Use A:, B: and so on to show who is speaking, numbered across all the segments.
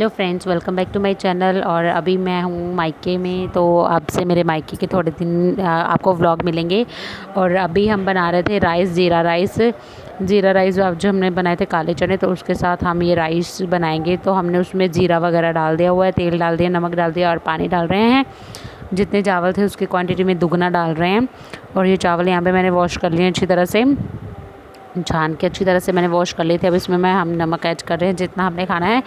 A: Hello friends, welcome back to my channel. और अभी मैं हूँ मायके में, तो अब से मेरे मायके के थोड़े दिन आपको व्लॉग मिलेंगे। और अभी हम बना रहे थे राइस, जीरा राइस अब जो हमने बनाए थे काले चने, तो उसके साथ हम ये राइस बनाएंगे। तो हमने उसमें जीरा वगैरह डाल दिया हुआ है, तेल डाल दिया, नमक डाल दिया और पानी डाल रहे हैं। जितने चावल थे उसकी क्वांटिटी में दुगना डाल रहे हैं। और ये चावल यहाँ पे मैंने वॉश कर लिए अच्छी तरह से, छान के अच्छी तरह से मैंने वॉश कर लिए थे। अब इसमें हम नमक ऐड कर रहे हैं जितना हमने खाना है।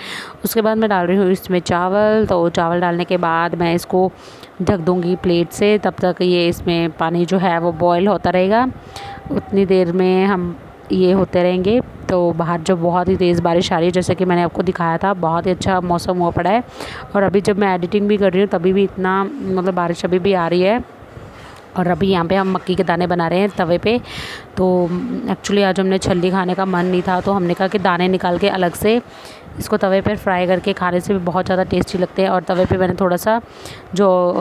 A: उसके बाद मैं डाल रही हूँ इसमें चावल। तो चावल डालने के बाद मैं इसको ढक दूँगी प्लेट से। तब तक ये इसमें पानी जो है वो बॉयल होता रहेगा। उतनी देर में हम ये होते रहेंगे। तो बाहर जो बहुत ही तेज़ बारिश आ रही है, जैसे कि मैंने आपको दिखाया था, बहुत ही अच्छा मौसम हुआ पड़ा है। और अभी जब मैं एडिटिंग भी कर रही हूँ तभी भी इतना बारिश अभी भी आ रही है। और अभी यहाँ पे हम मक्की के दाने बना रहे हैं तवे पे। तो एक्चुअली आज हमने छल्ली खाने का मन नहीं था, तो हमने कहा कि दाने निकाल के अलग से इसको तवे पे फ्राई करके खाने से भी बहुत ज़्यादा टेस्टी लगते हैं। और तवे पे मैंने थोड़ा सा जो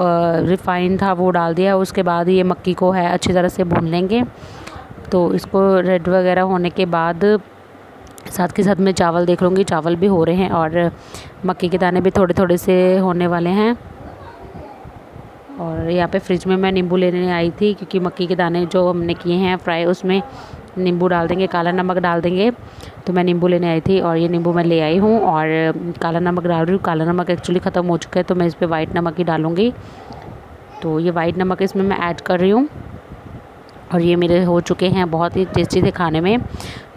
A: रिफ़ाइन था वो डाल दिया। उसके बाद ये मक्की को है अच्छी तरह से भून लेंगे। तो इसको रेड वगैरह होने के बाद साथ के साथ मैं चावल देख लूँगी, चावल भी हो रहे हैं और मक्की के दाने भी थोड़े थोड़े से होने वाले हैं। और यहाँ पे फ्रिज में मैं नींबू लेने आई थी, क्योंकि मक्की के दाने जो हमने किए हैं फ्राई, उसमें नींबू डाल देंगे, काला नमक डाल देंगे। तो मैं नींबू लेने आई थी और ये नींबू मैं ले आई हूँ और काला नमक डाल रही हूँ। काला नमक एक्चुअली ख़त्म हो चुका है, तो मैं इस पर वाइट नमक ही डालूँगी। तो ये वाइट नमक इसमें मैं ऐड कर रही हूँ। और ये मेरे हो चुके हैं, बहुत ही टेस्टी थे खाने में।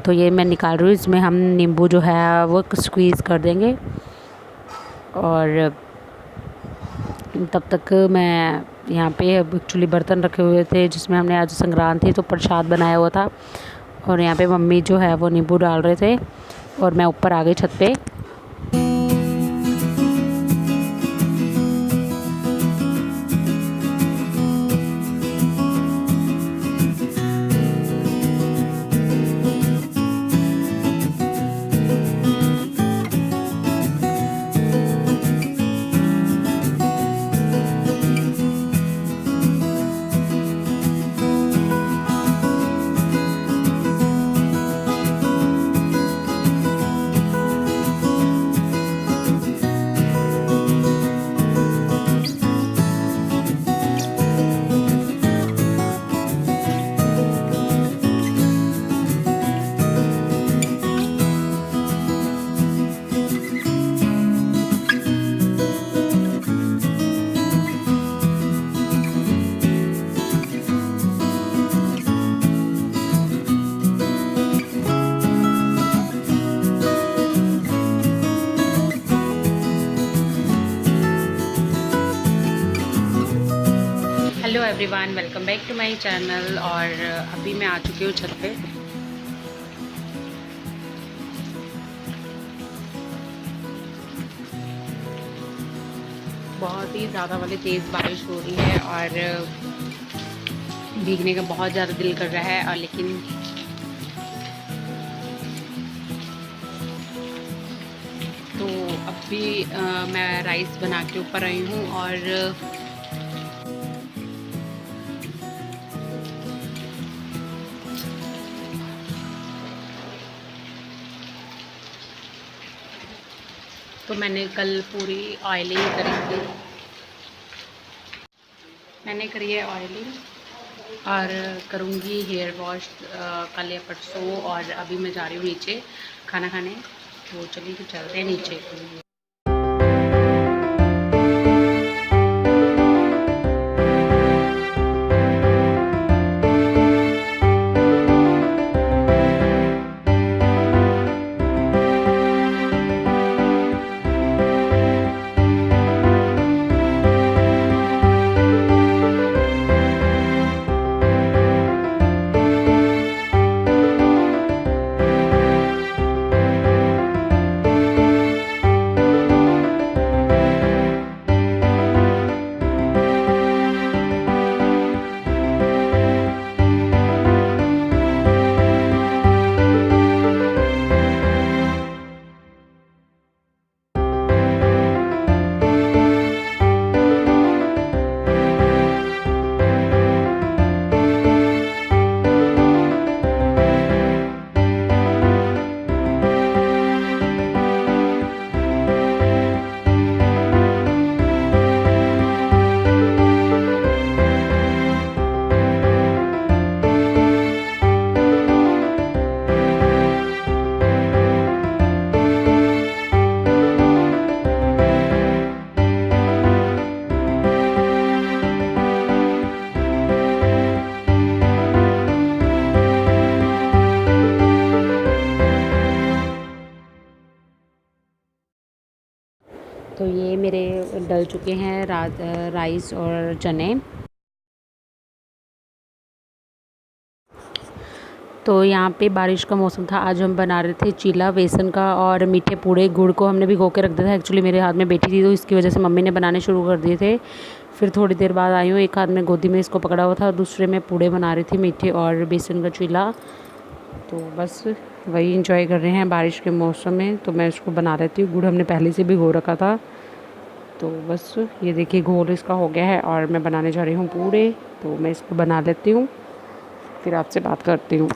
A: तो ये मैं निकाल रही हूँ। इसमें हम नींबू जो है वो स्क्वीज़ कर देंगे। और तब तक मैं यहाँ पे एक्चुअली बर्तन रखे हुए थे जिसमें हमने आज संक्रांत थी तो प्रसाद बनाया हुआ था। और यहाँ पे मम्मी जो है वो नींबू डाल रहे थे और मैं ऊपर आ गई छत पे। Hello everyone, welcome back to my channel. और अभी मैं आ चुकी हूँ छत पे। बहुत ही ज़्यादा वाली तेज़ बारिश हो रही है और भीगने का बहुत ज़्यादा दिल कर रहा है। और लेकिन तो अभी मैं राइस बना के ऊपर आई हूँ। और तो मैंने कल पूरी ऑयलिंग करी थी, मैंने करी है ऑयलिंग और करूँगी हेयर वॉश कल या परसों। और अभी मैं जा रही हूँ नीचे खाना खाने। तो चलिए तो चलते हैं नीचे। डल चुके हैं राइस और चने। तो यहाँ पे बारिश का मौसम था। आज हम बना रहे थे चीला बेसन का और मीठे पूड़े। गुड़ को हमने भिगो के रख दिया था। एक्चुअली मेरे हाथ में बैठी थी तो इसकी वजह से मम्मी ने बनाने शुरू कर दिए थे। फिर थोड़ी देर बाद आई हूँ, एक हाथ में गोदी में इसको पकड़ा हुआ था, दूसरे में पूड़े बना रही थी मीठे और बेसन का चीला। तो बस वही इंजॉय कर रहे हैं बारिश के मौसम में। तो मैं इसको बना लेती हूँ। गुड़ हमने पहले से भिगो रखा था। तो बस ये देखिए घोल इसका हो गया है और मैं बनाने जा रही हूँ पूड़े। तो मैं इसको बना लेती हूँ, फिर आपसे बात करती हूँ।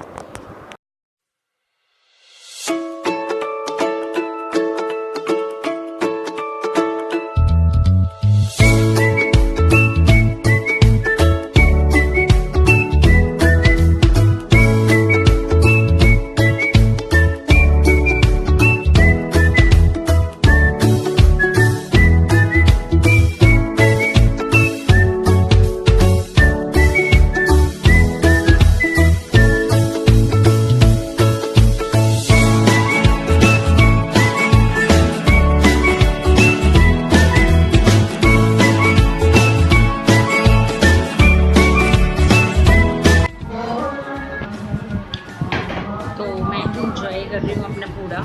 A: तो मैं इंजॉय कर रही हूँ अपना पूरा,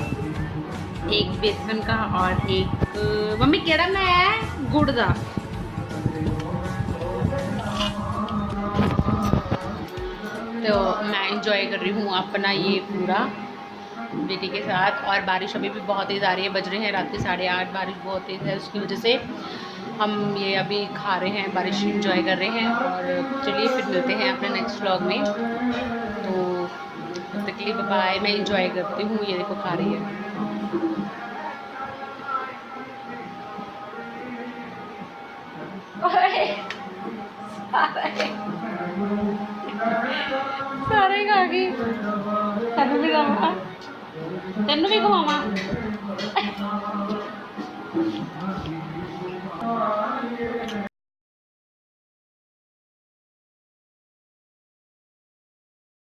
A: एक बेसन का और एक मम्मी केड़ा मैं गुड़ का। तो मैं इंजॉय कर रही हूँ अपना ये पूरा बेटी के साथ। और बारिश अभी भी बहुत तेज़ आ रही है, बज रहे हैं रात के 8:30। बारिश बहुत तेज़ है, उसकी वजह से हम ये अभी खा रहे हैं, बारिश इंजॉय कर रहे हैं। और चलिए फिर मिलते हैं अपने नेक्स्ट व्लॉग में। तो तब तक के लिए बाय। मैं इंजॉय करती हूँ, ये देखो खा रही है। सारे खा गई। तेनू भी खावा, तेनू भी खवावा।